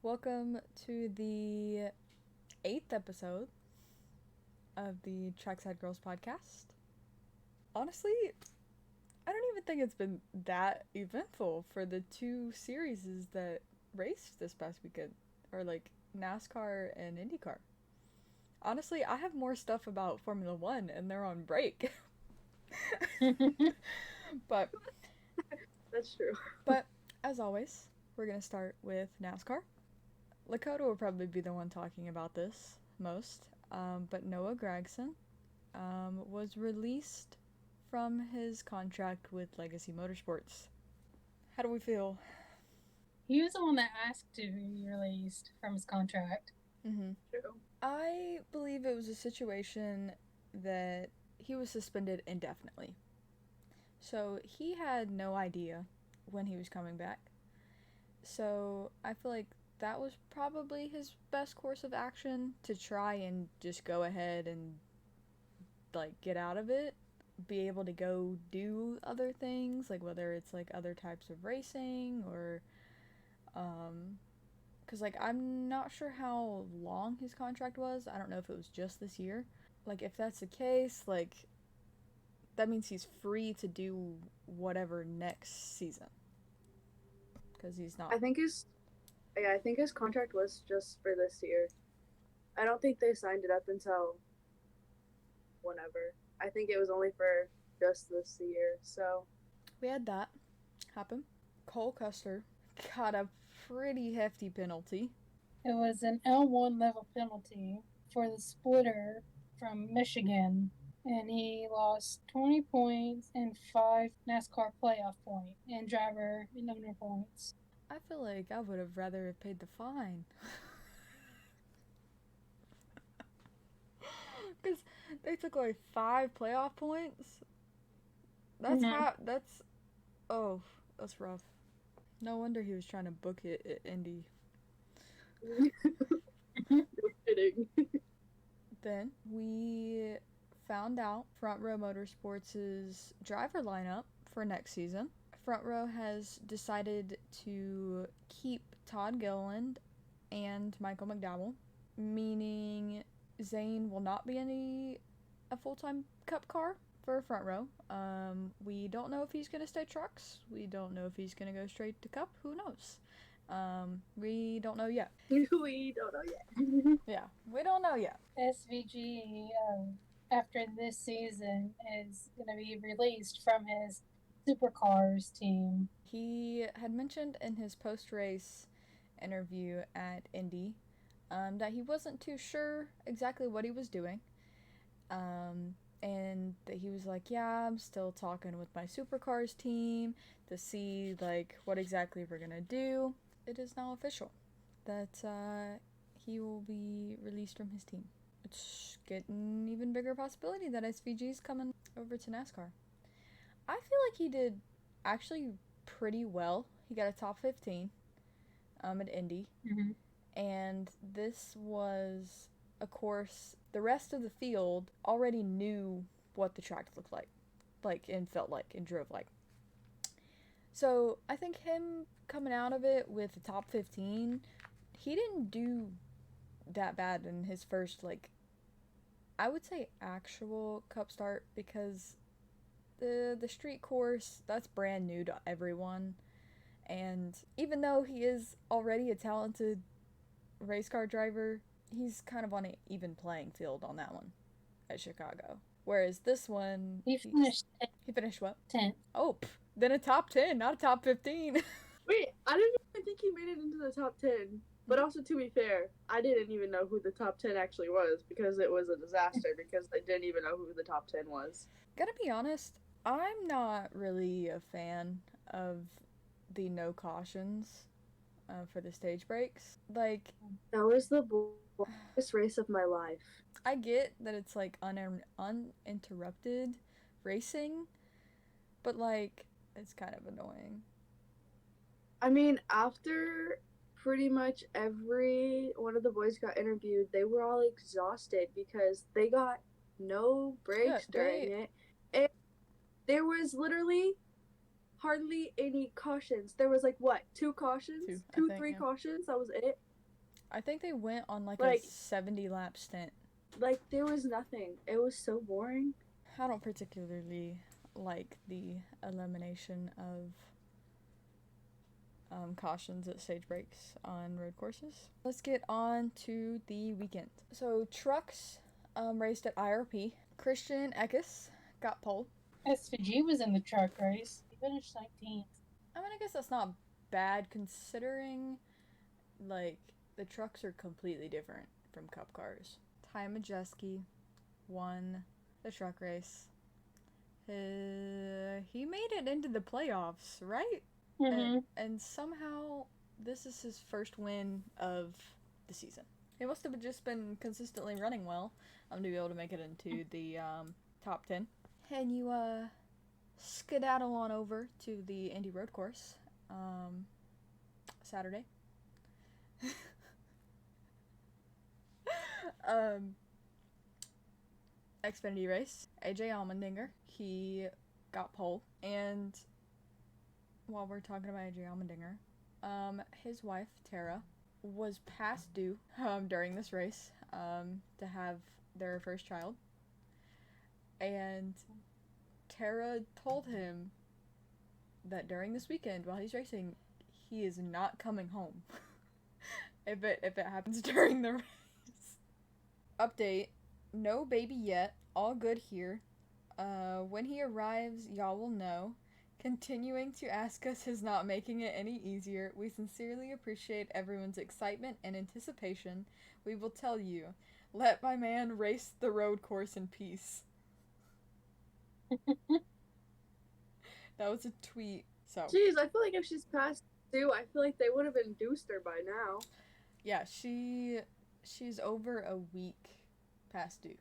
Welcome to the 8th episode of the Trackside Girls podcast. Honestly, I don't even think it's been that eventful for the two series that raced this past weekend, or like NASCAR and IndyCar. Honestly, I have more stuff about Formula One and they're on break. but That's true. But as always, we're gonna start with NASCAR. Lakota will probably be the one talking about this most, but Noah Gragson was released from his contract with Legacy Motorsports. How do we feel? He was the one that asked to be released from his contract. Mm-hmm. True. I believe it was a situation that he was suspended indefinitely. So he had no idea when he was coming back. So I feel like that was probably his best course of action, to try and just go ahead and like get out of it, be able to go do other things, like whether it's like other types of racing or because like I'm not sure how long his contract was. I don't know if it was just this year. Like if that's the case, like that means he's free to do whatever next season, because he's not. I think his contract was just for this year. I don't think they signed it up until whenever. I think it was only for just this year. So We had that happen. Cole Custer got a pretty hefty penalty. It was an L1 level penalty for the splitter from Michigan, and he lost 20 points and 5 NASCAR playoff points and driver and owner points. I feel like I would have rather have paid the fine. Because they took away 5 playoff points. That's that's rough. No wonder he was trying to book it at Indy. no kidding. Then we found out Front Row Motorsports' driver lineup for next season. Front Row has decided to keep Todd Gilliland and Michael McDowell, meaning Zane will not be in a full-time Cup car for Front Row. We don't know if he's going to stay trucks. We don't know if he's going to go straight to Cup. Who knows? We don't know yet. We don't know yet. Yeah, we don't know yet. SVG, after this season, is going to be released from his supercars team. He had mentioned in his post-race interview at Indy that he wasn't too sure exactly what he was doing. And that he was like, yeah, I'm still talking with my supercars team to see like what exactly we're gonna do. It is now official that he will be released from his team. It's getting even bigger possibility that SVG's coming over to NASCAR. I feel like he did actually pretty well. He got a top 15 at Indy. Mm-hmm. And this was a course the rest of the field already knew what the track looked like and felt like and drove like. So I think him coming out of it with the top 15, he didn't do that bad in his first, like, I would say actual Cup start, because the street course, that's brand new to everyone. And even though he is already a talented race car driver, he's kind of on an even playing field on that one at Chicago. Whereas this one, He finished what? 10th. Oh, then a top 10, not a top 15. Wait, I didn't even think he made it into the top 10. But also, to be fair, I didn't even know who the top 10 actually was, because it was a disaster, because I didn't even know who the top 10 was. Gotta be honest, I'm not really a fan of the no cautions for the stage breaks. Like, that was the longest race of my life. I get that it's like uninterrupted racing, but like, it's kind of annoying. I mean, after pretty much every one of the boys got interviewed, they were all exhausted because they got no breaks during it. And there was literally hardly any cautions. There was like, what, 2 cautions? 3 cautions? That was it. I think they went on like Like- a 70 lap stint. Like, there was nothing. It was so boring. I don't particularly like the elimination of cautions at stage breaks on road courses. Let's get on to the weekend. So trucks raced at IRP. Christian Eckes got pole. SVG was in the truck race. He finished 19th. I mean, I guess that's not bad considering, like, the trucks are completely different from cup cars. Ty Majeski won the truck race. He made it into the playoffs, right? Mm-hmm. And somehow this is his first win of the season. He must have just been consistently running well to be able to make it into the top 10. And you skedaddle on over to the Indy Road Course Saturday. Xfinity race. AJ Allmendinger, he got pole. And while we're talking about AJ Allmendinger, his wife, Tara, was past due during this race to have their first child. And Tara told him that during this weekend, while he's racing, he is not coming home if it happens during the race. Update, no baby yet, all good here. When he arrives, y'all will know. Continuing to ask us is not making it any easier. We sincerely appreciate everyone's excitement and anticipation. We will tell you, let my man race the road course in peace. That was a tweet. So Jeez, I feel like if she's past due, I feel like they would have induced her by now. yeah, she's over a week past due.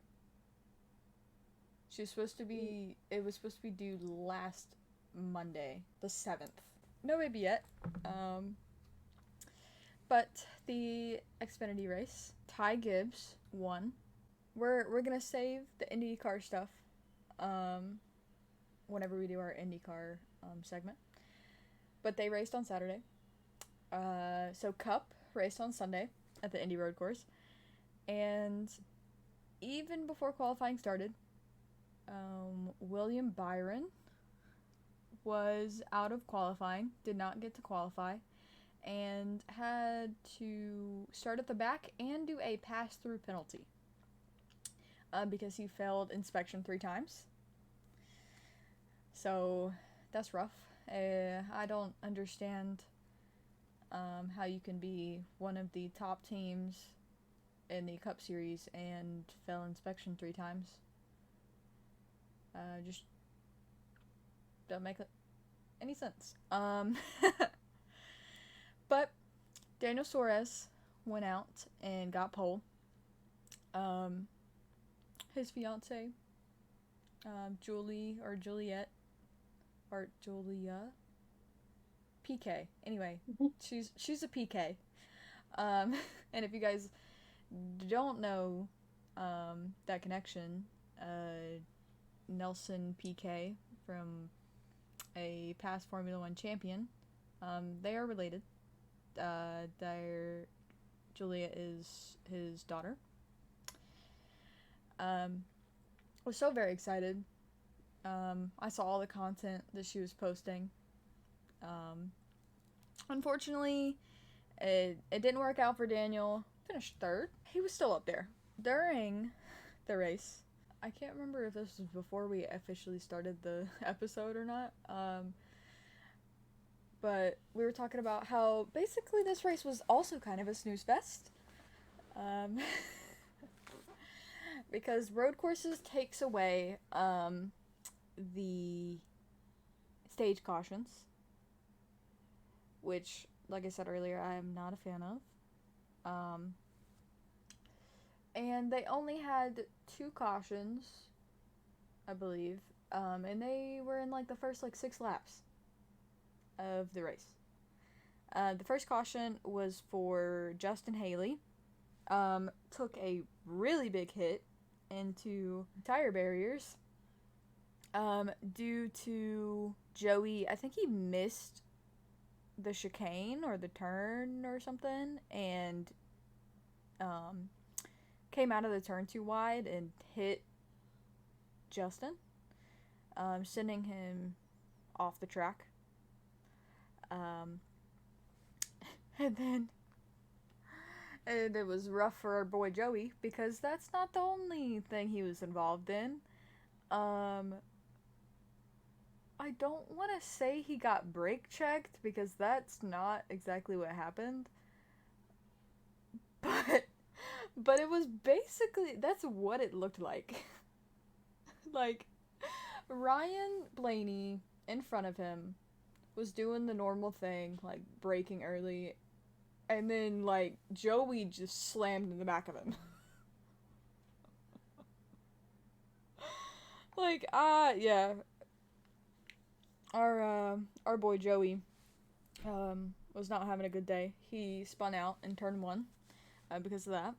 She's supposed to be. It was supposed to be due last Monday, the 7th. No baby yet. But the Xfinity race, Ty Gibbs won. We're gonna save the IndyCar stuff whenever we do our IndyCar segment. But they raced on Saturday. So Cup raced on Sunday at the Indy Road Course. And even before qualifying started, William Byron was out of qualifying, did not get to qualify, and had to start at the back and do a pass-through penalty because he failed inspection 3 times. So that's rough. I don't understand how you can be one of the top teams in the Cup Series and fail inspection 3 times. Just don't make any sense. But Daniel Suarez went out and got pole. His fiance, Juliet, Julia, PK. Anyway, she's a PK. And if you guys don't know that connection, Nelson PK from a past Formula One champion, they are related. Julia is his daughter. Was so very excited. I saw all the content that she was posting. Unfortunately, it didn't work out for Daniel. Finished 3rd. He was still up there during the race. I can't remember if this was before we officially started the episode or not. But we were talking about how basically this race was also kind of a snooze fest. Because road courses takes away the stage cautions, which, like I said earlier, I am not a fan of. And they only had 2 cautions, I believe, and they were in like the first 6 laps of the race. The first caution was for Justin Haley. Took a really big hit into tire barriers due to Joey. I think he missed the chicane or the turn or something, and came out of the turn too wide and hit Justin, sending him off the track. And it was rough for our boy Joey because that's not the only thing he was involved in. I don't want to say he got brake checked because that's not exactly what happened. But it was basically, that's what it looked like. Like, Ryan Blaney in front of him was doing the normal thing, like braking early, and then like Joey just slammed in the back of him. Like, yeah. Our boy Joey was not having a good day. He spun out in turn 1 because of that.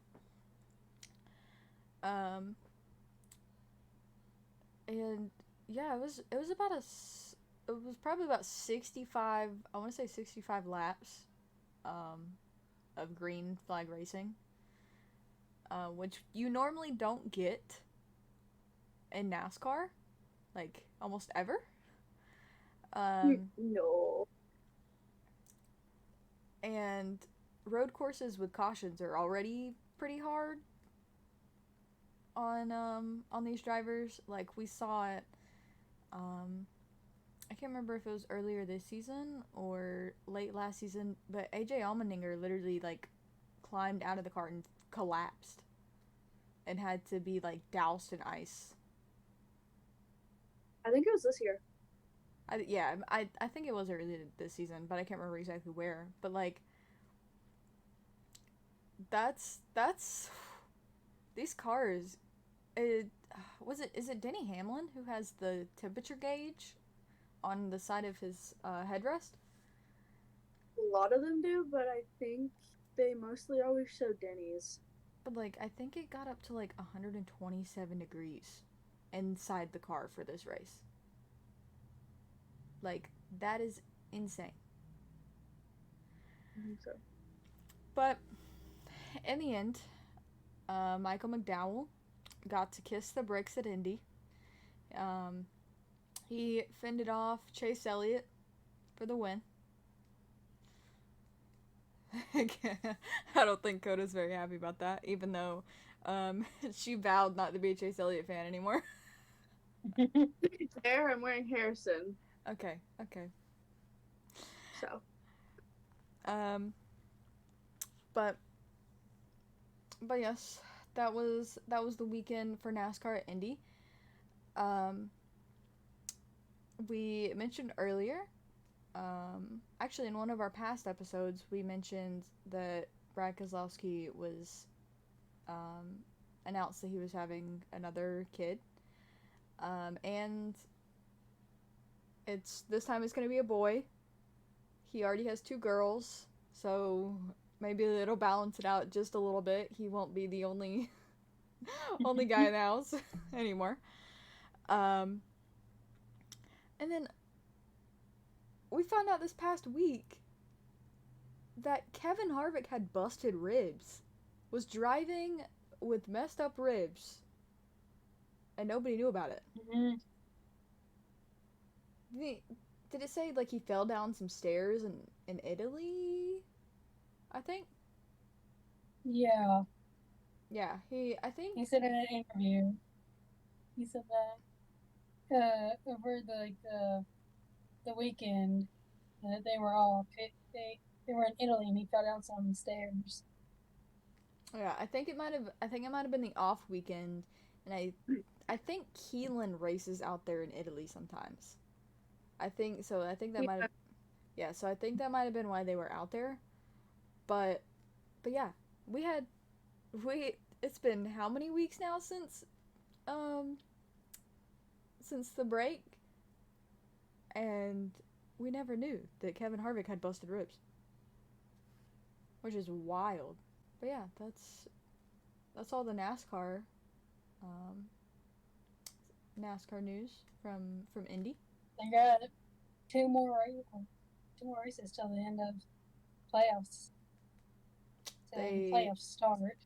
And yeah, it was probably about 65, I want to say 65 laps of green flag racing, which you normally don't get in NASCAR, like almost ever. No. And road courses with cautions are already pretty hard on these drivers. Like, we saw it, I can't remember if it was earlier this season or late last season, but AJ Allmendinger literally like climbed out of the car and collapsed and had to be like doused in ice. I think it was this year. I think it was early this season, but I can't remember exactly where. But like, that's these cars. Is it Denny Hamlin who has the temperature gauge on the side of his headrest? A lot of them do, but I think they mostly always show Denny's. But like, I think it got up to like 127 degrees inside the car for this race. Like, that is insane. I think so. But in the end, Michael McDowell got to kiss the bricks at Indy. He fended off Chase Elliott for the win. I don't think Coda's very happy about that, even though she vowed not to be a Chase Elliott fan anymore. There, I'm wearing Harrison. Okay. So. But yes, that was the weekend for NASCAR at Indy. We mentioned earlier, actually in one of our past episodes, we mentioned that Brad Keselowski was announced that he was having another kid, and this time it's gonna be a boy. He already has 2 girls, so maybe it'll balance it out just a little bit. He won't be the only guy in the house anymore. And then we found out this past week that Kevin Harvick had busted ribs, was driving with messed up ribs, and nobody knew about it. Mm-hmm. Did it say like he fell down some stairs in Italy? I think. Yeah. Yeah, I think He said in an interview. He said that over the weekend that they were all they were in Italy and he fell down some stairs. Yeah, I think it might have been the off weekend, and I think Keelan races out there in Italy sometimes. I think so. I think that might have. Yeah, so I think that might have been why they were out there. But yeah, it's been how many weeks now since the break, and we never knew that Kevin Harvick had busted ribs, which is wild. But yeah, that's all the NASCAR news from Indy. They got two more races till the end of playoffs. Till the playoffs start.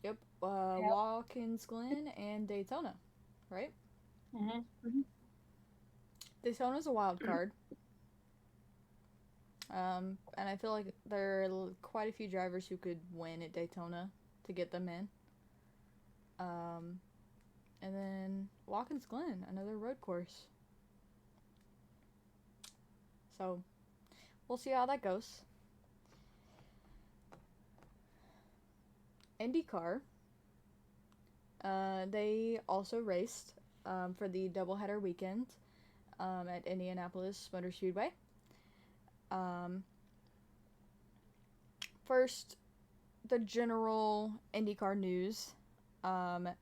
Yep. Yep. Watkins Glen and Daytona, right? Mm-hmm. Daytona's a wild card. And I feel like there are quite a few drivers who could win at Daytona to get them in. And then Watkins Glen, another road course. So we'll see how that goes. IndyCar, they also raced for the doubleheader weekend at Indianapolis Motor Speedway. First, the general IndyCar news.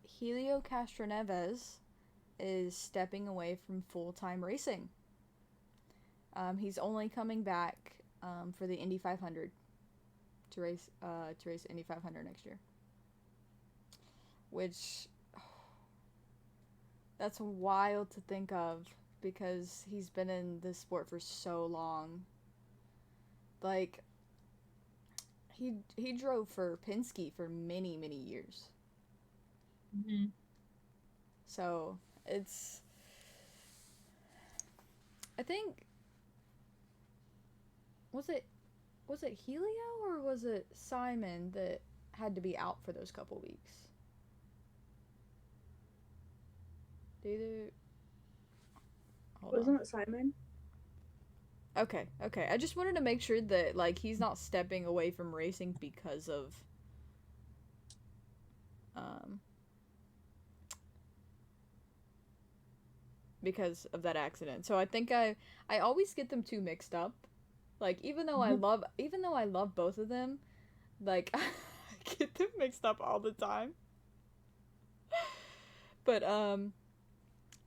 Helio Castroneves is stepping away from full-time racing. He's only coming back for the Indy 500 to race Indy 500 next year. Which that's wild to think of because he's been in this sport for so long. Like he drove for Penske for many years. Mm-hmm. So it's I think was it Helio or was it Simon that had to be out for those couple weeks? Wasn't it Simon? Okay. I just wanted to make sure that like he's not stepping away from racing because of that accident. So I think I always get them too mixed up. Like even though I love both of them, like I get them mixed up all the time. But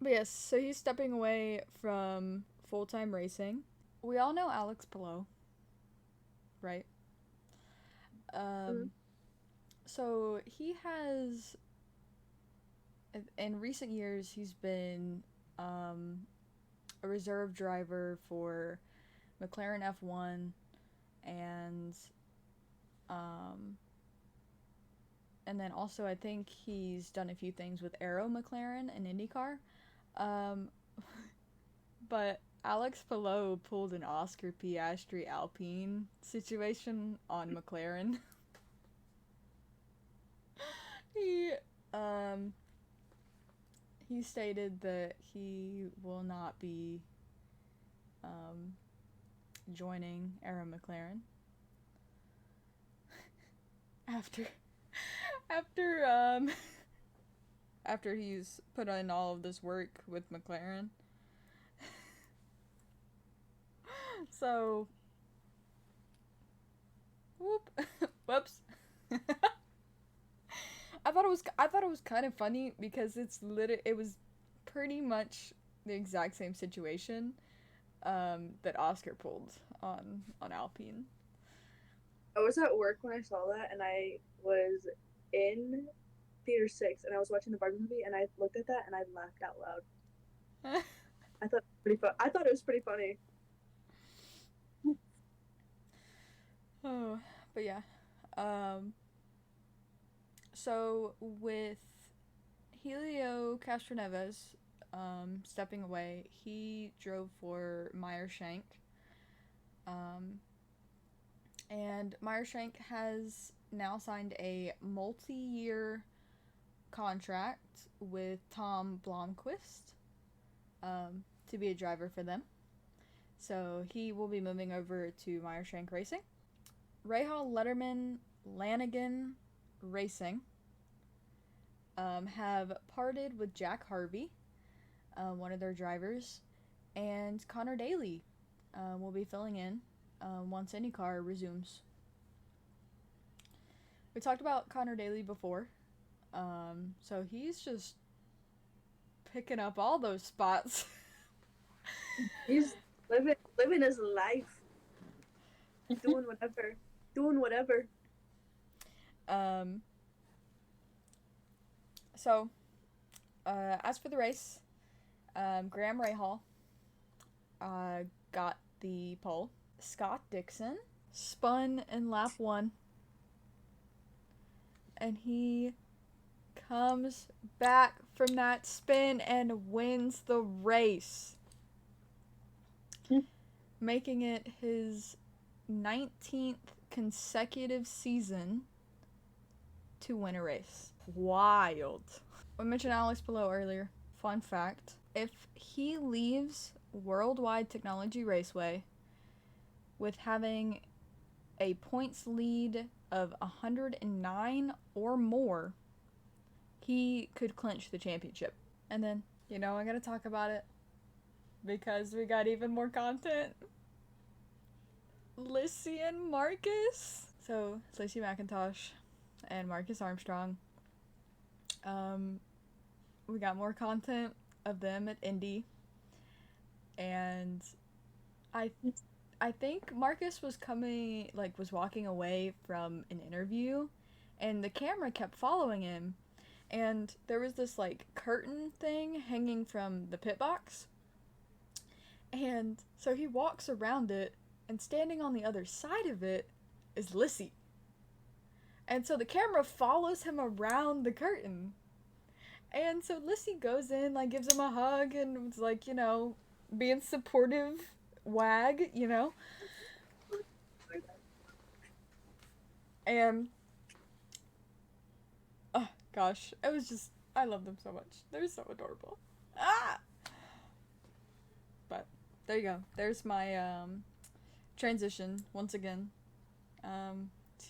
yes, so he's stepping away from full-time racing. We all know Alex Palou, right? So he has, in recent years, he's been a reserve driver for McLaren F1 and then also I think he's done a few things with Aero McLaren and IndyCar. But Alex Palou pulled an Oscar Piastri Alpine situation on McLaren. He stated that he will not be joining Aero McLaren after he's put in all of this work with McLaren. So, whoops. I thought it was kind of funny because it was pretty much the exact same situation that Oscar pulled on Alpine. I was at work when I saw that, and I was in theater 6, and I was watching the Barbie movie, and I looked at that and I laughed out loud. I thought it was pretty funny. Oh, but yeah. So with Helio Castroneves stepping away, he drove for Meyer Shank. And Meyer Shank has now signed a multi-year contract with Tom Blomqvist to be a driver for them. So he will be moving over to Meyer Shank Racing. Rahal Letterman Lanigan Racing have parted with Jack Harvey, one of their drivers, and Connor Daly will be filling in once IndyCar resumes. We talked about Connor Daly before, so he's just picking up all those spots. He's living his life, doing whatever. So, as for the race, Graham Rahal got the pole. Scott Dixon spun in lap 1 and he comes back from that spin and wins the race, making it his 19th consecutive season to win a race. Wild. We mentioned Alex Below earlier. Fun fact, if he leaves Worldwide Technology Raceway with having a points lead of 109 or more, he could clinch the championship. And then, I gotta talk about it because we got even more content. Lissy and Marcus. So, it's Lissy McIntosh and Marcus Armstrong. We got more content of them at Indy. And I think Marcus was walking away from an interview, and the camera kept following him, and there was this curtain thing hanging from the pit box, and so he walks around it, and standing on the other side of it is Lissy, and so the camera follows him around the curtain, and so Lissy goes in, gives him a hug, and was being supportive wag, and oh gosh, it was just, I love them so much. They're so adorable. But there you go. There's my transition once again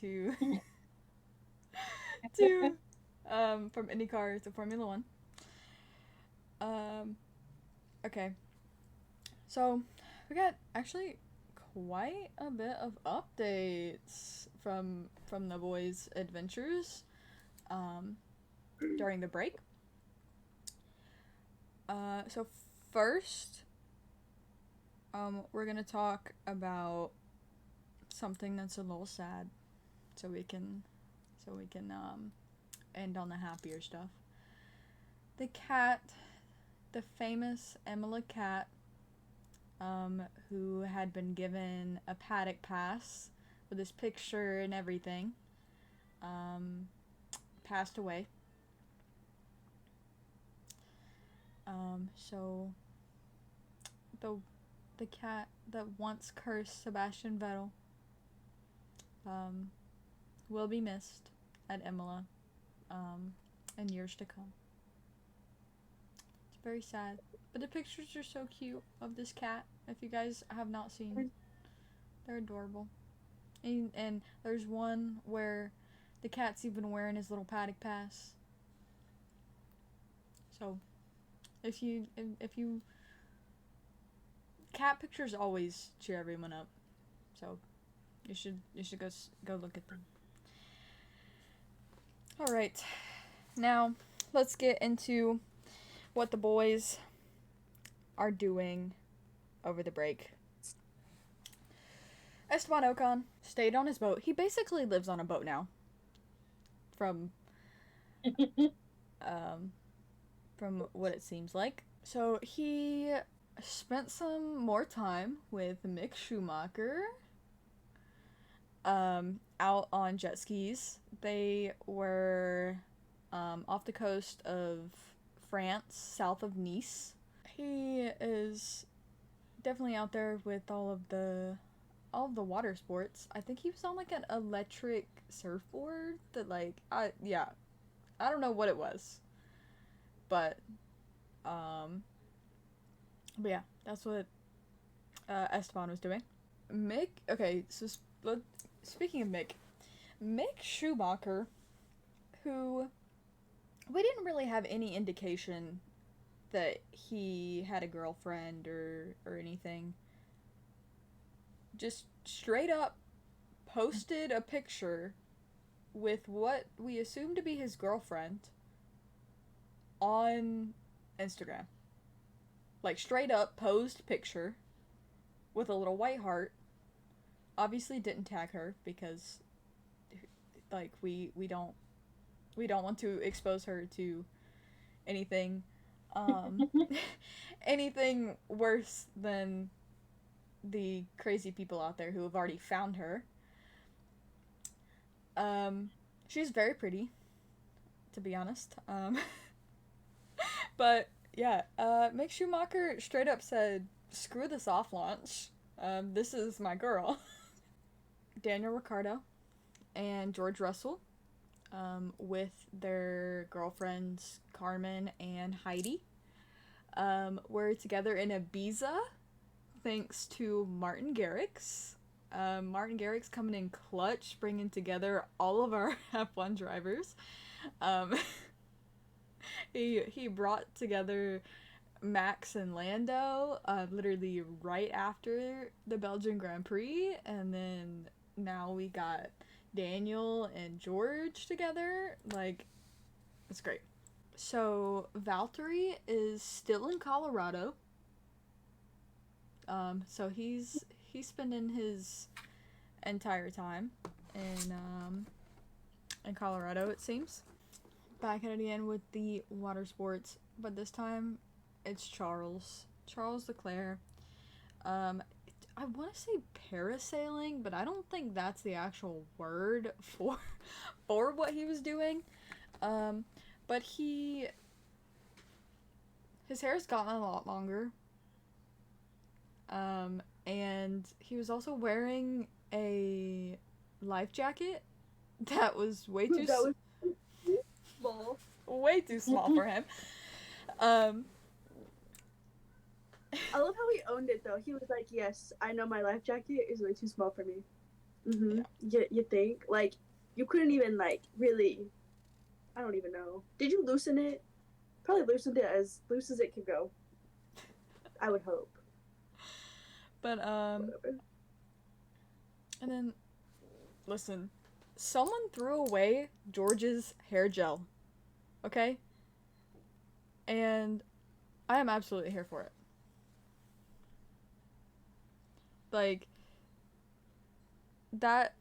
to from IndyCar to Formula One. Okay, so we got actually quite a bit of updates from the boys' adventures during the break. So first, we're gonna talk about something that's a little sad, so we can end on the happier stuff. The cat, the famous Imola cat, who had been given a paddock pass with his picture and everything, passed away. So the cat that once cursed Sebastian Vettel will be missed at Imola in years to come. It's very sad, but the pictures are so cute of this cat. If you guys have not seen, they're adorable. And there's one where the cat's even wearing his little paddock pass. So if you cat pictures always cheer everyone up. So you should go look at them. All right. Now, let's get into what the boys are doing over the break. Esteban Ocon stayed on his boat. He basically lives on a boat now. From what it seems like. So he spent some more time with Mick Schumacher out on jet skis. They were off the coast of France, south of Nice. He is definitely out there with all of the water sports. I think he was on an electric surfboard that I don't know what it was. But yeah, that's what Esteban was doing. Mick, okay, so speaking of Mick Schumacher, who we didn't really have any indication that he had a girlfriend or anything, just straight up posted a picture with what we assumed to be his girlfriend on Instagram. Straight up posed picture with a little white heart. Obviously didn't tag her because we don't want to expose her to anything anything worse than the crazy people out there who have already found her. She's very pretty. to be honest. But yeah, Mick Schumacher straight up said, "Screw the soft launch. This is my girl." Daniel Ricciardo and George Russell, with their girlfriends Carmen and Heidi, were together in Ibiza, thanks to Martin Garrix. Martin Garrix coming in clutch, bringing together all of our F1 drivers. He brought together Max and Lando, literally right after the Belgian Grand Prix, and then now we got Daniel and George together. Like, it's great. So Valtteri is still in Colorado. So he's spending his entire time in Colorado, it seems. Back at the end with the water sports, but this time it's Charles Leclerc. I want to say parasailing, but I don't think that's the actual word for what he was doing. But his hair's gotten a lot longer. And he was also wearing a life jacket that was way too small. Way too small for him. I love how he owned it though. He was like, "Yes, I know my life jacket is way too small for me." Yeah. You think like you couldn't even like really? I don't even know. Did you loosen it? Probably loosened it as loose as it could go. I would hope. But Whatever. And then, listen, someone threw away George's hair gel, okay? And I am absolutely here for it. Like, that,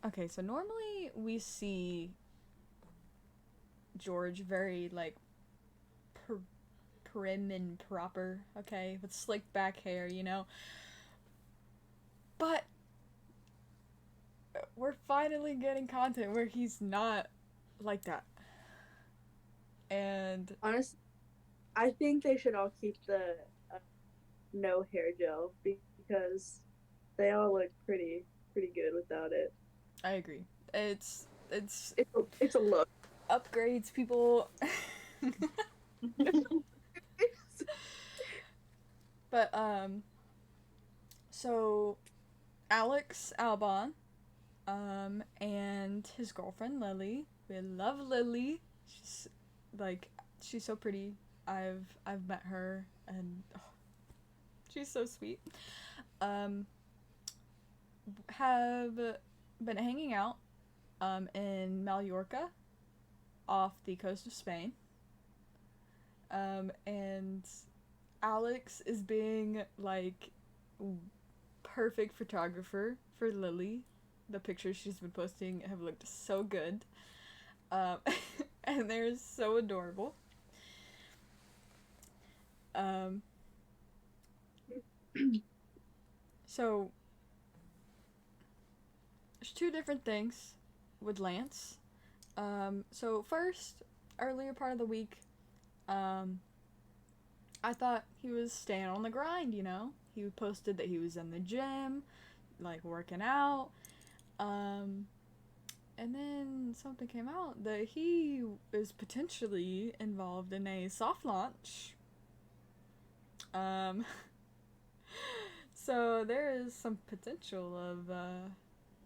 okay, so normally we see George very, like, prim and proper, okay, with slicked back hair, you know? But we're finally getting content where he's not like that. And honestly, I think they should all keep the no hair gel because they all look pretty good without it. I agree. It's a look. Upgrades people. But so Alex Albon and his girlfriend Lily. We love Lily. She's so pretty. I've met her and she's so sweet. Have been hanging out in Mallorca off the coast of Spain. And Alex is being like perfect photographer for Lily. The pictures she's been posting have looked so good. And they're so adorable. So there's two different things with Lance. So first, earlier part of the week, I thought he was staying on the grind, you know? He posted that he was in the gym, like working out. And then something came out that he is potentially involved in a soft launch. So there is some potential of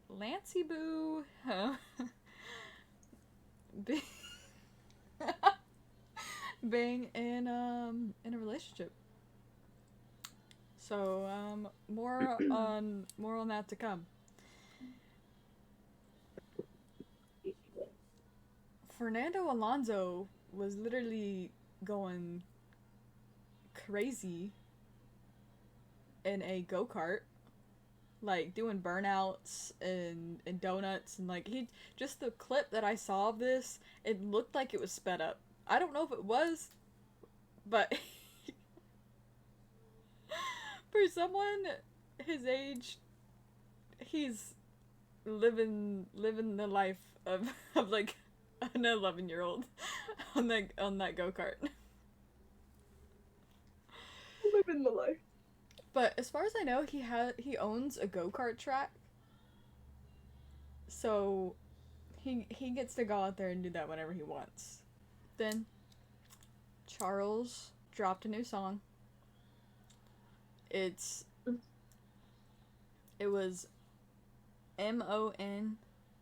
Lancey Boo being in a relationship. So more on that to come. Fernando Alonso was literally going crazy in a go-kart, like doing burnouts and donuts, and like he just the clip that I saw of this, it looked like it was sped up. I don't know if it was, but for someone his age, he's living the life of like an 11-year-old on that go-kart. Living the life. But as far as I know, he owns a go-kart track. So he gets to go out there and do that whenever he wants. Then Charles dropped a new song. It was MON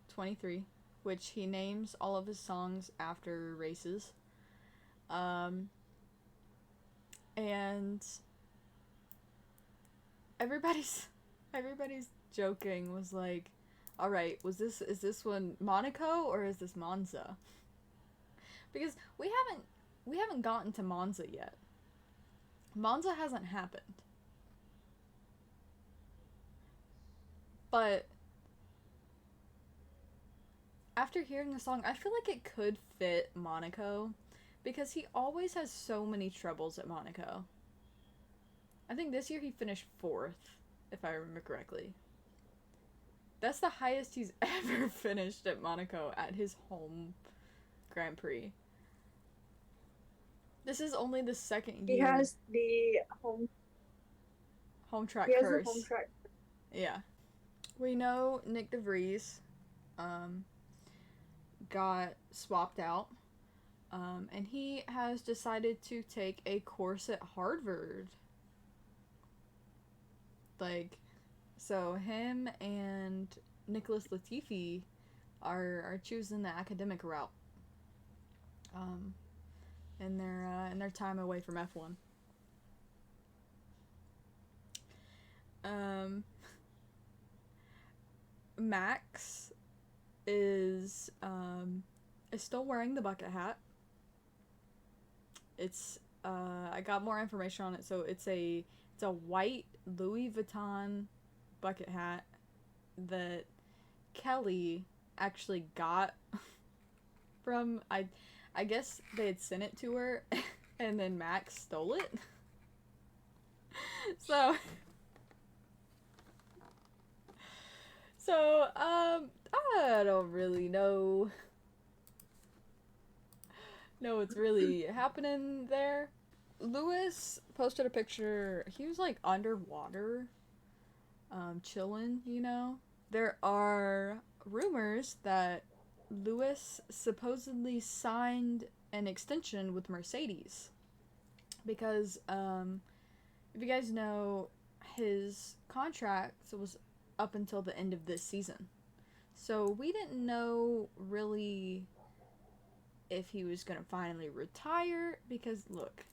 23, which he names all of his songs after races. And everybody's joking, was like, all right, is this one Monaco or is this Monza? Because we haven't gotten to Monza yet. Monza hasn't happened. But after hearing the song, I feel like it could fit Monaco, because he always has so many troubles at Monaco. I think this year he finished 4th, if I remember correctly. That's the highest he's ever finished at Monaco at his home Grand Prix. This is only the second year. He has the home track He has curse. the home track. Yeah. We know Nick DeVries got swapped out, and he has decided to take a course at Harvard. Like, so him and Nicholas Latifi are choosing the academic route in their time away from F1. Max is still wearing the bucket hat. It's I got more information on it. So it's a white Louis Vuitton bucket hat that Kelly actually got from, I guess they had sent it to her and then Max stole it. So I don't really know what's really happening there. Lewis posted a picture. He was like underwater, chilling, you know. There are rumors that Lewis supposedly signed an extension with Mercedes, because if you guys know, his contract was up until the end of this season. So we didn't know really if he was going to finally retire, because look,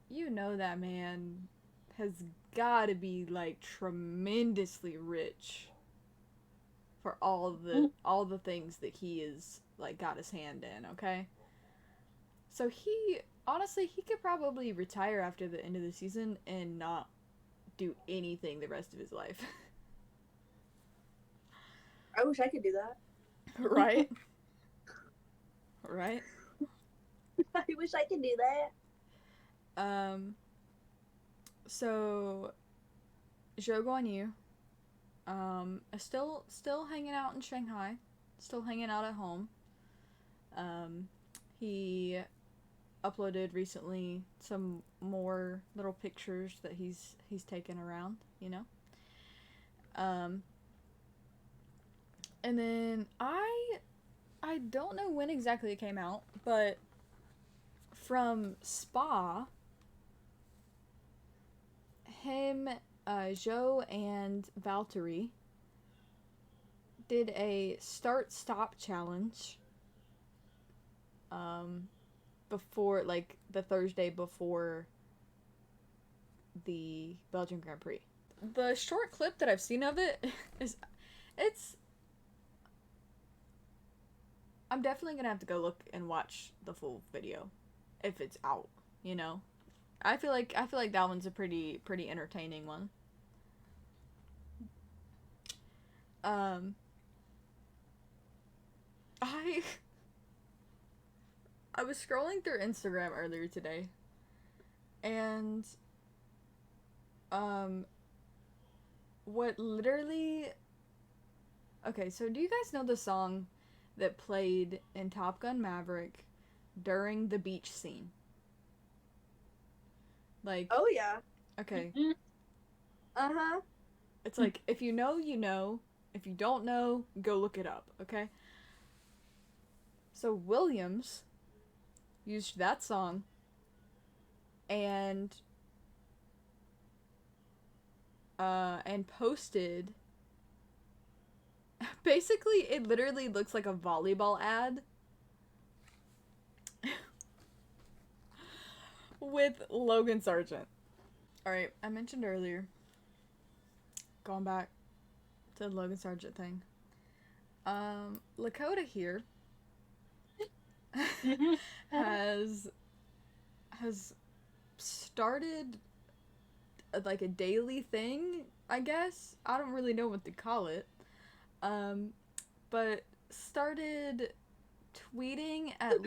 you know that man has got to be like tremendously rich for all the things that he is like got his hand in, okay? So he could probably retire after the end of the season and not do anything the rest of his life. I wish I could do that. Right? Right? I wish I could do that. So Zhou Guanyu is still hanging out in Shanghai, still hanging out at home. He uploaded recently some more little pictures that he's taken around, you know. And then I don't know when exactly it came out, but from Spa, him, Zhou, and Valtteri did a start-stop challenge before, like, the Thursday before the Belgian Grand Prix. The short clip that I've seen of it I'm definitely gonna have to go look and watch the full video if it's out, you know. I feel like that one's a pretty entertaining one. I was scrolling through Instagram earlier today, and what literally, okay, so do you guys know the song that played in Top Gun Maverick during the beach scene. Like, Oh yeah. okay, Uh-huh. it's like, if you know, you know. If you don't know, go look it up, okay? So Williams used that song and posted, basically it literally looks like a volleyball ad with Logan Sargent. Alright, I mentioned earlier, going back to the Logan Sargent thing. Lakota here has started like a daily thing, I guess. I don't really know what to call it. But started tweeting at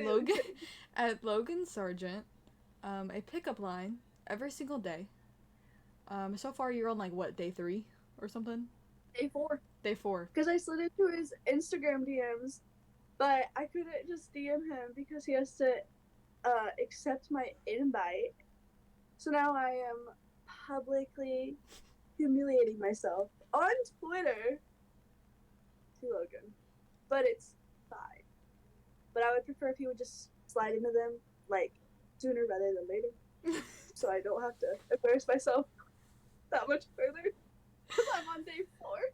Logan Sargent a pickup line every single day. So far you're on like what, day 3 or something? Day 4. Day 4. Because I slid into his Instagram DMs, but I couldn't just DM him because he has to accept my invite. So now I am publicly humiliating myself on Twitter to Logan. But it's fine. But I would prefer if he would just slide into them, like, sooner rather than later. So I don't have to embarrass myself that much further. Because I'm on day 4.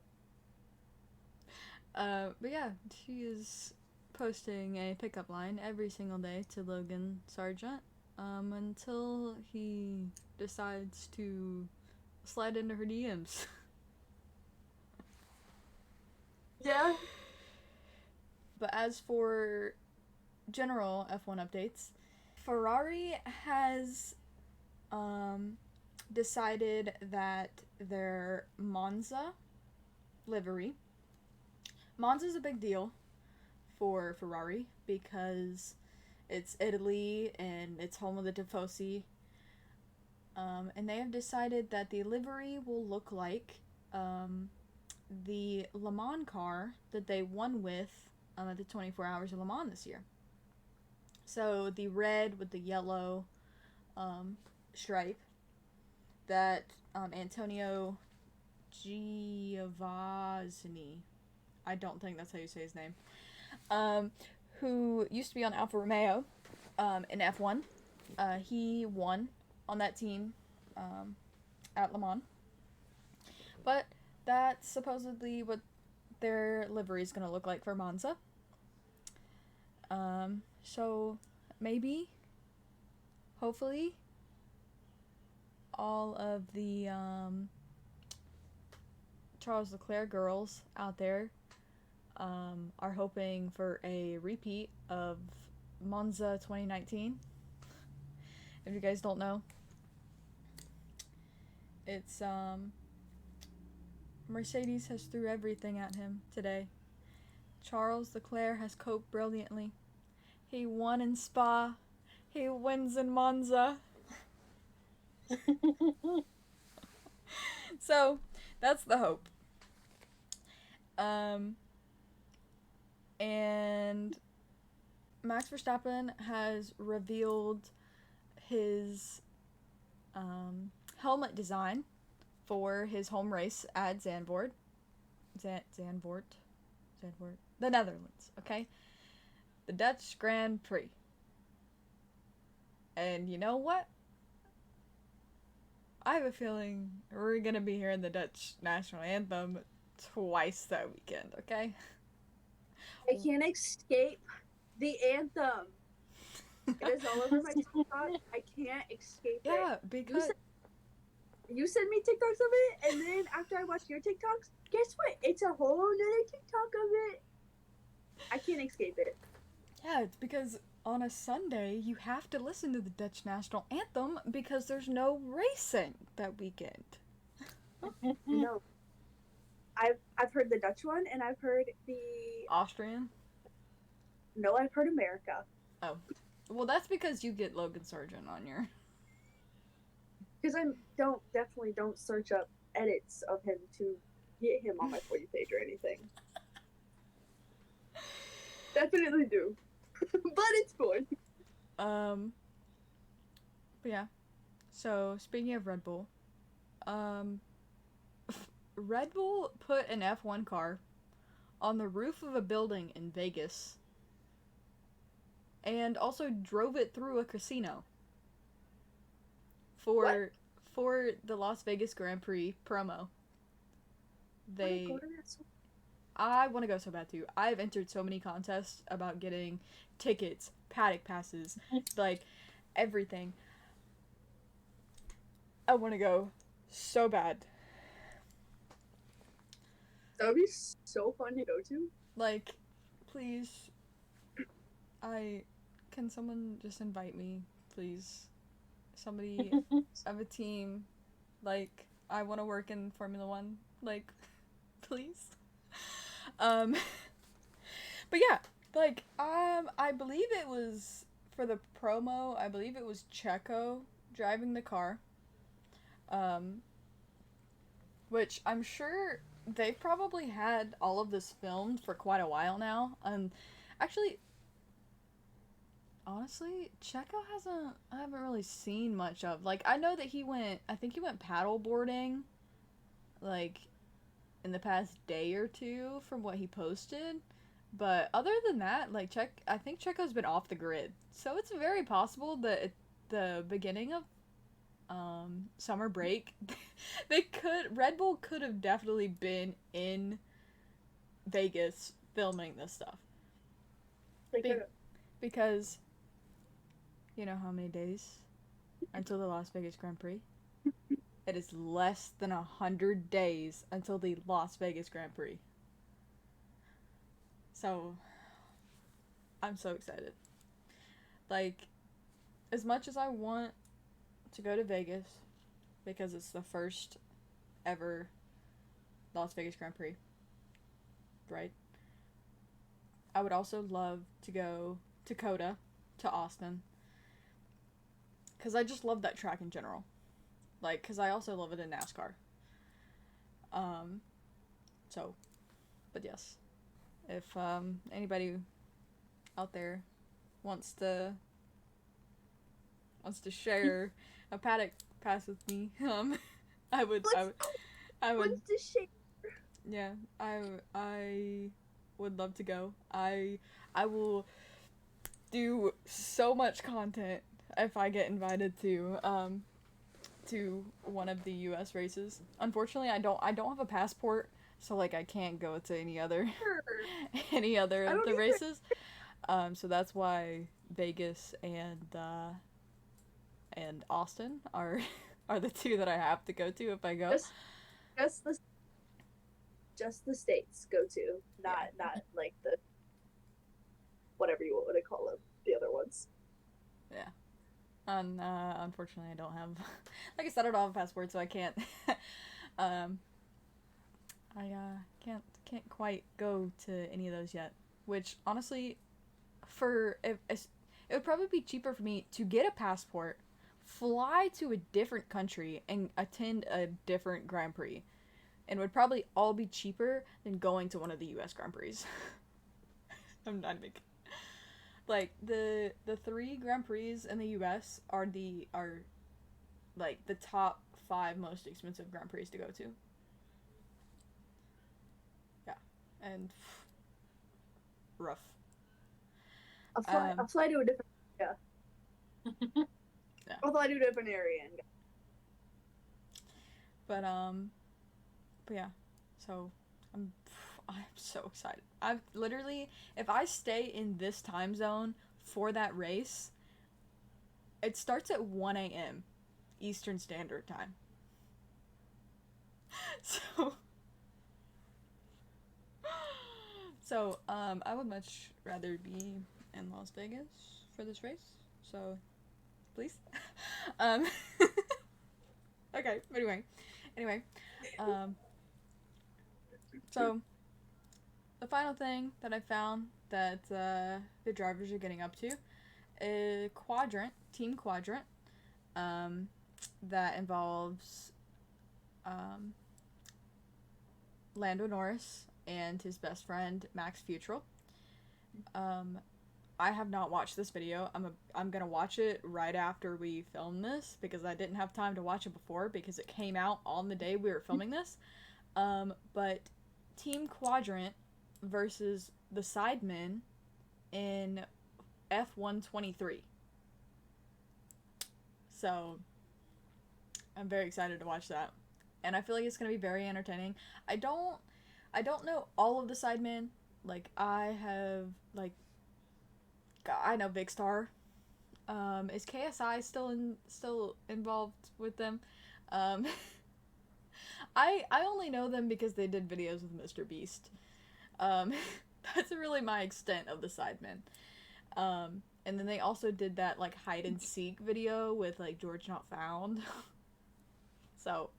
But yeah, she is posting a pickup line every single day to Logan Sargent until he decides to slide into her DMs. Yeah. But as for general F1 updates, Ferrari has decided that their Monza livery, Monza's a big deal for Ferrari because it's Italy and it's home of the Tifosi. And they have decided that the livery will look like the Le Mans car that they won with at the 24 Hours of Le Mans this year. So the red with the yellow stripe that Antonio Giovazzini, I don't think that's how you say his name, who used to be on Alfa Romeo in F1. He won on that team at Le Mans. But that's supposedly what their livery is going to look like for Monza. So maybe, hopefully, all of the Charles Leclerc girls out there are hoping for a repeat of Monza 2019. If you guys don't know, it's Mercedes has threw everything at him today. Charles Leclerc has coped brilliantly. He won in Spa. He wins in Monza. So, that's the hope. And Max Verstappen has revealed his helmet design for his home race at Zandvoort. Zandvoort. The Netherlands, okay? The Dutch Grand Prix. And you know what? I have a feeling we're gonna be hearing the Dutch national anthem twice that weekend, okay? I can't escape the anthem. It is all over my TikTok. I can't escape it. Yeah, because you send me TikToks of it, and then after I watch your TikToks, guess what? It's a whole nother TikTok of it. I can't escape it. yeah, it's because on a Sunday you have to listen to the Dutch national anthem because there's no racing that weekend. No. I've heard the Dutch one, and I've heard the Austrian? No, I've heard America. Oh. Well, that's because you get Logan Sargent on your... Because I definitely don't search up edits of him to get him on my For You page or anything. Definitely do. But it's fun. But yeah. So speaking of Red Bull, um, Red Bull put an F1 car on the roof of a building in Vegas and also drove it through a casino What? for the Las Vegas Grand Prix promo. I want to go so bad too. I've entered so many contests about getting tickets, paddock passes, like everything. I want to go so bad. That would be so fun to go to. Like, please, can someone just invite me, please? Somebody of a team, like, I want to work in Formula One, like, please. But yeah, like, I believe it was, for the promo, I believe it was Checo driving the car, which I'm sure they've probably had all of this filmed for quite a while now. Actually, honestly, Checo I haven't really seen much of. Like, I know that I think he went paddle boarding, like, in the past day or two from what he posted. But other than that, like, I think Checo's been off the grid. So it's very possible that at the beginning of summer break, Red Bull could have definitely been in Vegas filming this stuff. Because you know how many days until the Las Vegas Grand Prix? It is less than 100 days until the Las Vegas Grand Prix. So, I'm so excited. Like, as much as I want to go to Vegas, because it's the first ever Las Vegas Grand Prix, right? I would also love to go to COTA, to Austin, because I just love that track in general. Like, because I also love it in NASCAR. So, but yes. If anybody out there wants to share a paddock pass with me, I would What's the shape? yeah, I would love to go. I will do so much content if I get invited to one of the US races. Unfortunately, I don't have a passport, so like I can't go to any other of the races. So that's why Vegas and Austin are the two that I have to go to if I go. Just the states go to, not like the whatever you want to call them, the other ones. Yeah. Unfortunately, I don't have, like I said, I don't have a passport, so I can't. I can't quite go to any of those yet. Which honestly, it would probably be cheaper for me to get a passport, fly to a different country, and attend a different Grand Prix, and would probably all be cheaper than going to one of the U.S. Grand Prix. I'm not making. Like the 3 Grand Prix in the U.S. are like the top 5 most expensive Grand Prix to go to. Yeah, and rough. I'll fly to a different area. Yeah. I'll fly to a different area. But yeah. So I'm so excited. I've literally, if I stay in this time zone for that race, it starts at 1 a.m. Eastern Standard Time. So I would much rather be in Las Vegas for this race. So, please. Okay. Anyway, so the final thing that I found that the drivers are getting up to, a team quadrant, that involves Lando Norris and his best friend Max Futrell. I have not watched this video. I'm gonna watch it right after we film this because I didn't have time to watch it before because it came out on the day we were filming this. But Team Quadrant versus the Sidemen in F123. So I'm very excited to watch that, and I feel like it's gonna be very entertaining. I don't know all of the Sidemen. Like I know Big Star. Is KSI still involved with them? Um, I only know them because they did videos with Mr. Beast. Um, that's really my extent of the Sidemen. And then they also did that like hide and seek video with like George Not Found. So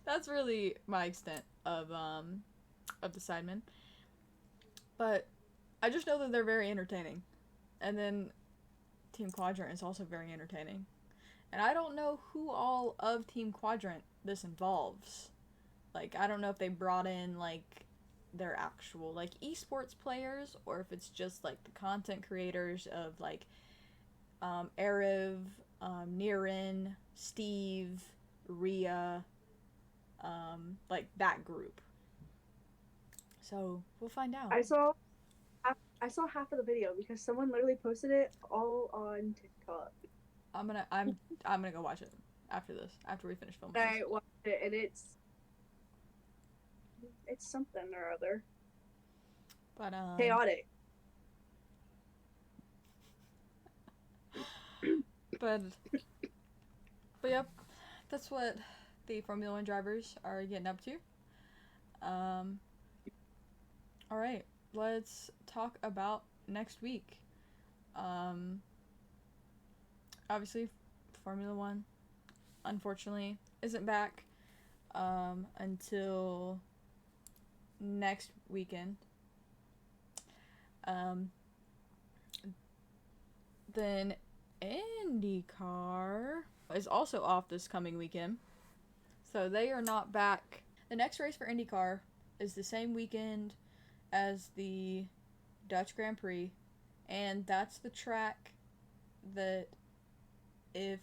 that's really my extent of the Sidemen. But I just know that they're very entertaining. And then Team Quadrant is also very entertaining. And I don't know who all of Team Quadrant this involves. Like, I don't know if they brought in, like, their actual, like, esports players, or if it's just, like, the content creators of, like, Arev, Niren, Steve, Rhea, like, that group. So, we'll find out. I saw half of the video because someone literally posted it all on TikTok. I'm gonna go watch it after this, after we finish filming. I watched it and it's something or other. But chaotic. But yep, that's what the Formula One drivers are getting up to. All right, let's talk about next week. Obviously, Formula One, unfortunately, isn't back until next weekend. Then IndyCar is also off this coming weekend, so they are not back. The next race for IndyCar is the same weekend as the Dutch Grand Prix, and that's the track that if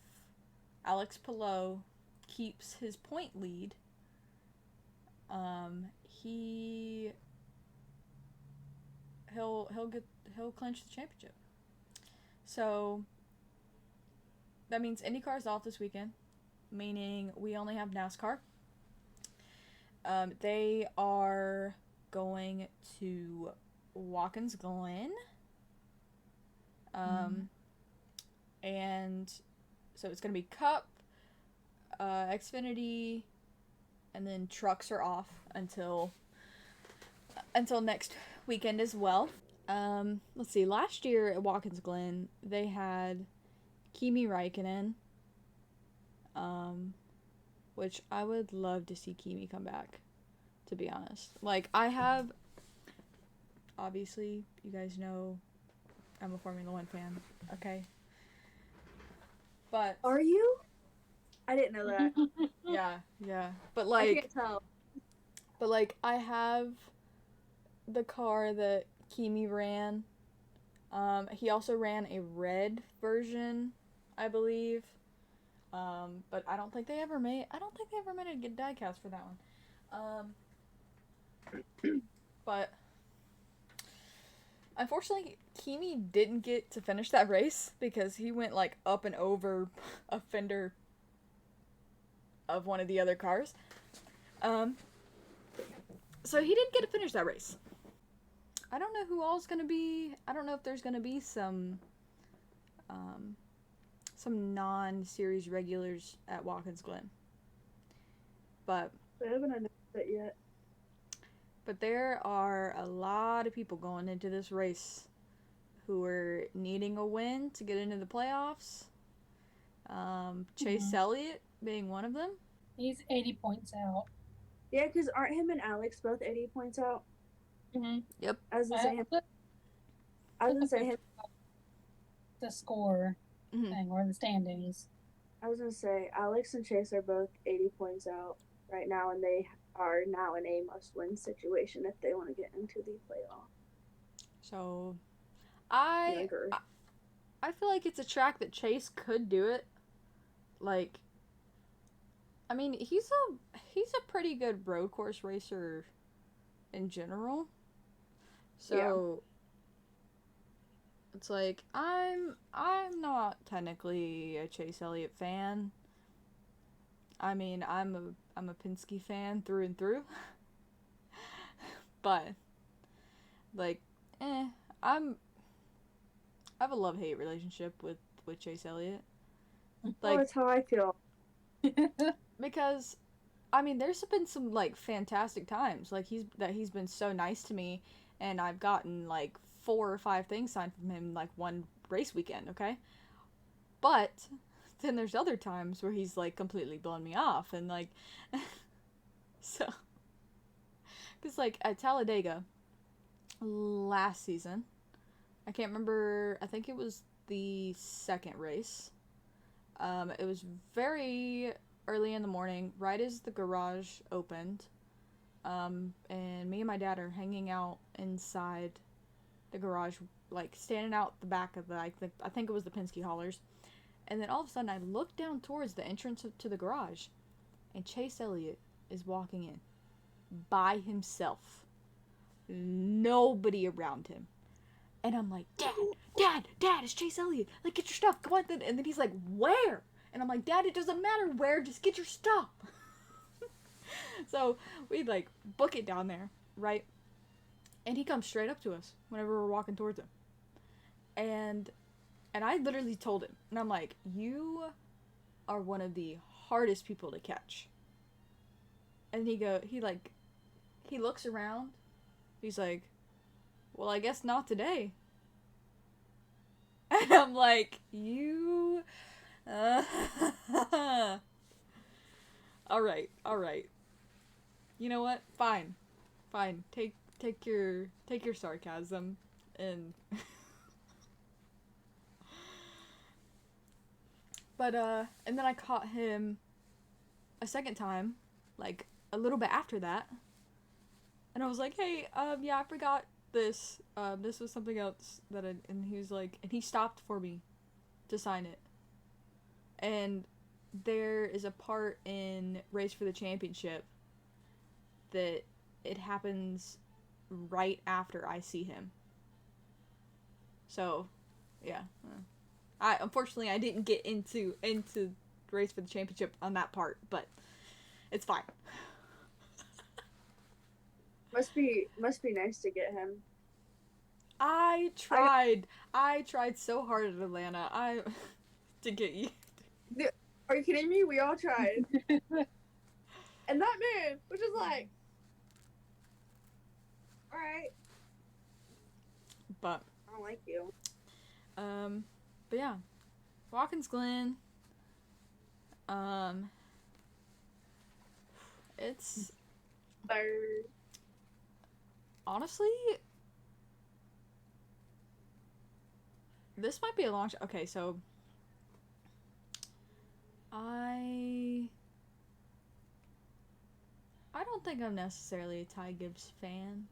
Alex Palou keeps his point lead, he'll clinch the championship. So that means IndyCar is off this weekend, meaning we only have NASCAR. They are going to Watkins Glen. And so it's going to be Cup, Xfinity, and then trucks are off until next weekend as well. Let's see. Last year at Watkins Glen, they had Kimi Räikkönen, which I would love to see Kimi come back, to be honest. Like, obviously, you guys know I'm a Formula One fan, okay? But... Are you? I didn't know that. Yeah. But, like... I can't tell. But, like, I have the car that Kimi ran. He also ran a red version, I believe. But I don't think they ever made a good diecast for that one. But unfortunately, Kimi didn't get to finish that race because he went like up and over a fender of one of the other cars. So he didn't get to finish that race. I don't know who all's gonna be. I don't know if there's gonna be some non-series regulars at Watkins Glen. But I haven't announced it yet. But there are a lot of people going into this race who are needing a win to get into the playoffs. Chase Elliott being one of them. He's 80 points out. Yeah, because aren't him and Alex both 80 points out? Mm-hmm. Yep. I was going to say him. The score thing, or the standings. I was going to say, Alex and Chase are both 80 points out right now, and they are now in a must-win situation if they want to get into the playoff. So, I younger. I feel like it's a track that Chase could do it. Like, I mean, he's a pretty good road course racer in general. So it's like I'm not technically a Chase Elliott fan. I mean, I'm a Penske fan through and through. But like, I'm I have a love-hate relationship with Chase Elliott. Like, that's how I feel. Because I mean, there's been some like fantastic times like he's been so nice to me, and I've gotten like 4 or 5 things signed from him like one race weekend, okay? But then there's other times where he's like completely blown me off, and like so cuz like at Talladega last season, I can't remember, I think it was the second race. It was very early in the morning, right as the garage opened. And me and my dad are hanging out inside the garage, like standing out the back of I think it was the Penske haulers. And then all of a sudden, I look down towards the entrance to the garage, and Chase Elliott is walking in by himself, nobody around him. And I'm like, Dad, it's Chase Elliott. Like, get your stuff. Come on. And then he's like, where? And I'm like, Dad, it doesn't matter where. Just get your stuff. So we like book it down there, right? And he comes straight up to us whenever we're walking towards him. And I literally told him, and I'm like, you are one of the hardest people to catch. And he looks around. He's like, well, I guess not today. And I'm like, you... All right. You know what? Fine. Take your sarcasm and... But, and then I caught him a second time, like, a little bit after that. And I was like, hey, yeah, I forgot this. This was something else and he was like, and he stopped for me to sign it. And there is a part in Race for the Championship that it happens right after I see him. So, yeah. Unfortunately I didn't get into Race for the Championship on that part, but it's fine. Must be nice to get him. I tried so hard at Atlanta. To get you. Are you kidding me? We all tried. And that man was just like, all right. But I don't like you. But yeah, Watkins Glen. It's honestly, this might be a long shot. Okay, so I don't think I'm necessarily a Ty Gibbs fan.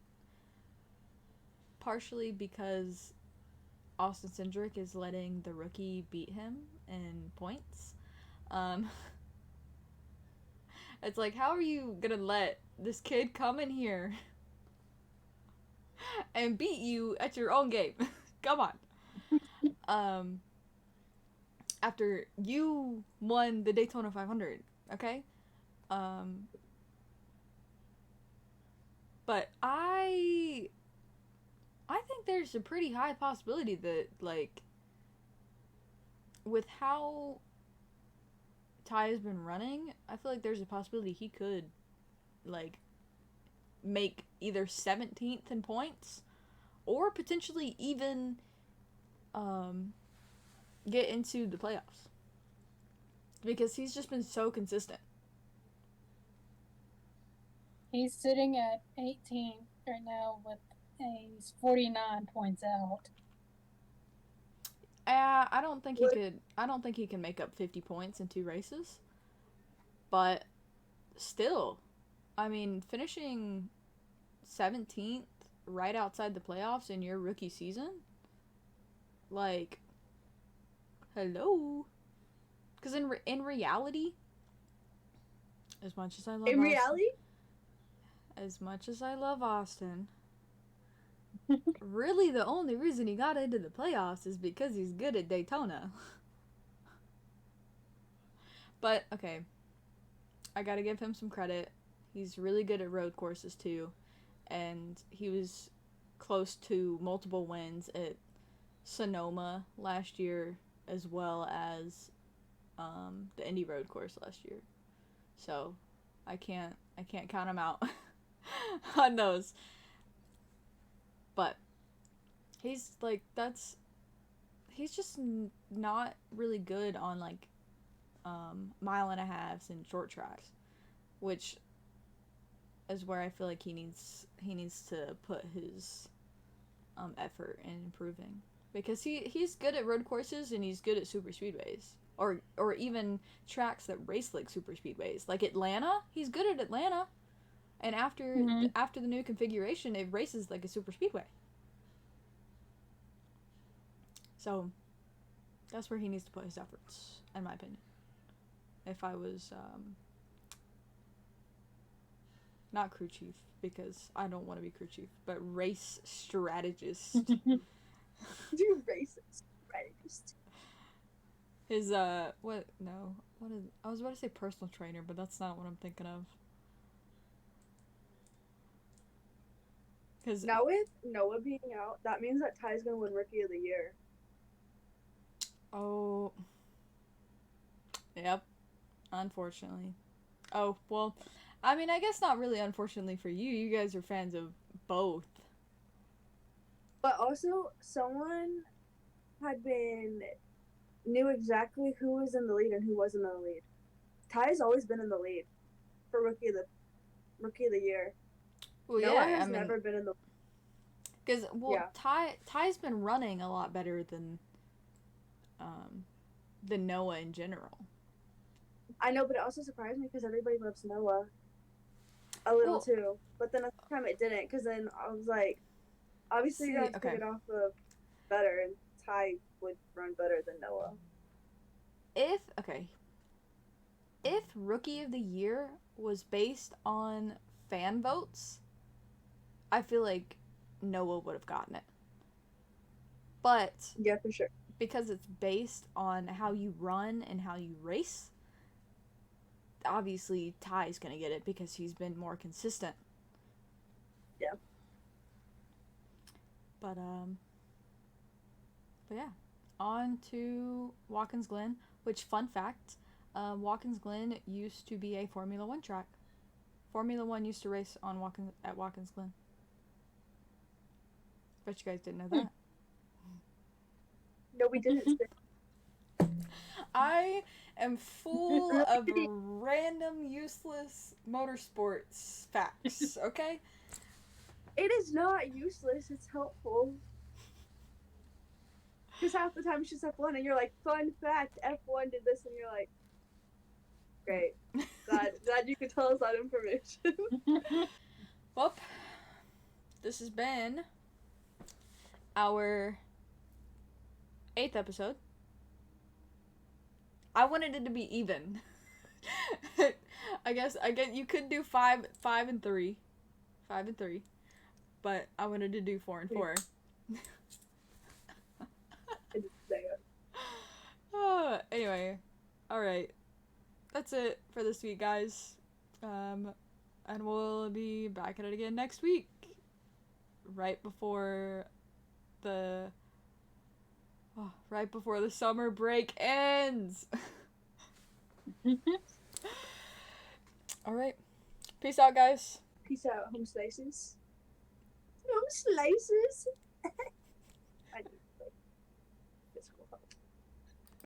Partially because Austin Cindric is letting the rookie beat him in points. It's like, how are you gonna let this kid come in here and beat you at your own game? Come on. After you won the Daytona 500, okay? But I think there's a pretty high possibility that, like, with how Ty has been running, I feel like there's a possibility he could, like, make either 17th in points or potentially even get into the playoffs. Because he's just been so consistent. He's sitting at 18th right now with he's 49 points out. I don't think he could. I don't think he can make up 50 points in 2 races. But still, I mean, finishing 17th right outside the playoffs in your rookie season, Like, hello. Because in reality, as much as I love Austin, really the only reason he got into the playoffs is because he's good at Daytona. But, okay, I gotta give him some credit. He's really good at road courses, too. And he was close to multiple wins at Sonoma last year, as well as the Indy road course last year. So, I can't count him out on those. But he's just not really good on like mile and a halves and short tracks, which is where I feel like he needs to put his effort in improving, because he's good at road courses and he's good at super speedways, or even tracks that race like super speedways, like Atlanta. He's good at Atlanta, and after the new configuration, it races like a super speedway. So that's where he needs to put his efforts, in my opinion. If I was not crew chief, because I don't want to be crew chief, but race strategist. Do race strategist. His what? No, what is? I was about to say personal trainer, but that's not what I'm thinking of. Because now with Noah being out, that means that Ty's gonna win Rookie of the Year. Oh. Yep. Unfortunately. Oh, well, I mean, I guess not really unfortunately for you. You guys are fans of both. But also, someone knew exactly who was in the lead and who wasn't in the lead. Ty's always been in the lead for Rookie of the Year. Well, Noah has never been in the. Because Ty's been running a lot better than Noah in general. I know, but it also surprised me because everybody loves Noah a little too. But then at the time it didn't, because then I was like, obviously you guys pick it off of better, and Ty would run better than Noah. If Rookie of the Year was based on fan votes, I feel like Noah would have gotten it. But yeah, for sure, because it's based on how you run and how you race, obviously Ty's gonna get it because he's been more consistent. Yeah. But yeah, on to Watkins Glen. Which, fun fact, Watkins Glen used to be a Formula One track. Formula One used to race on at Watkins Glen. Bet you guys didn't know that. No, we didn't. I am full of random, useless motorsports facts, okay? It is not useless, it's helpful. Because half the time it's just F1 and you're like, fun fact, F1 did this, and you're like, great. Glad you could tell us that information. Well, this has been our 8th episode. I wanted it to be even. I guess you could do 5 and 3. 5 and 3. But I wanted to do 4 and 4. Anyway, alright. That's it for this week, guys. And we'll be back at it again next week. Right before the summer break ends. Alright. Peace out, guys. Peace out, home slices. Home slices.